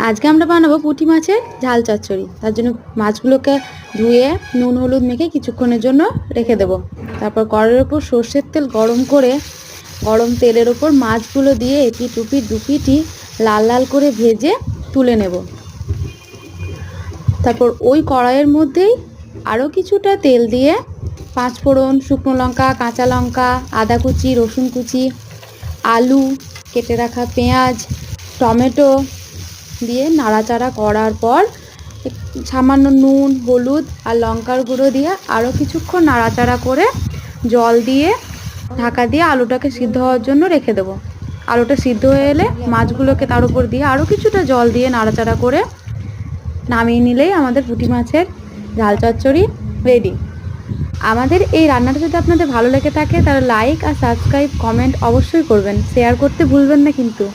আজকে আমরা বানাবো পুঁটি মাছের ঝাল চচ্চড়ি। তার জন্য মাছগুলোকে ধুয়ে নুন হলুদ মেখে কিছুক্ষণের জন্য রেখে দেব। তারপর কড়াইয়ের ওপর সর্ষের তেল গরম করে গরম তেলের ওপর মাছগুলো দিয়ে এপিট ওপিট দুপিটি লাল লাল করে ভেজে তুলে নেব। তারপর ওই কড়াইয়ের মধ্যেই আরও কিছুটা তেল দিয়ে পাঁচফোড়ন, শুকনো লঙ্কা, কাঁচা লঙ্কা, আদা কুচি, রসুন কুচি, আলু, কেটে রাখা পেঁয়াজ, টমেটো দিয়ে নাড়াচাড়া করার পর সামান্য নুন হলুদ আর লঙ্কার গুঁড়ো দিয়ে আরও কিছুক্ষণ নাড়াচাড়া করে জল দিয়ে ঢাকা দিয়ে আলুটাকে সিদ্ধ হওয়ার জন্য রেখে দেবো। আলুটা সিদ্ধ হয়ে এলে মাছগুলোকে তার উপর দিয়ে আরও কিছুটা জল দিয়ে নাড়াচাড়া করে নামিয়ে নিলেই আমাদের পুঁটি মাছের ঝাল চচ্চড়ি রেডি। আমাদের এই রান্নাটা যদি আপনাদের ভালো লেগে থাকে তাহলে লাইক আর সাবস্ক্রাইব কমেন্ট অবশ্যই করবেন, শেয়ার করতে ভুলবেন না কিন্তু।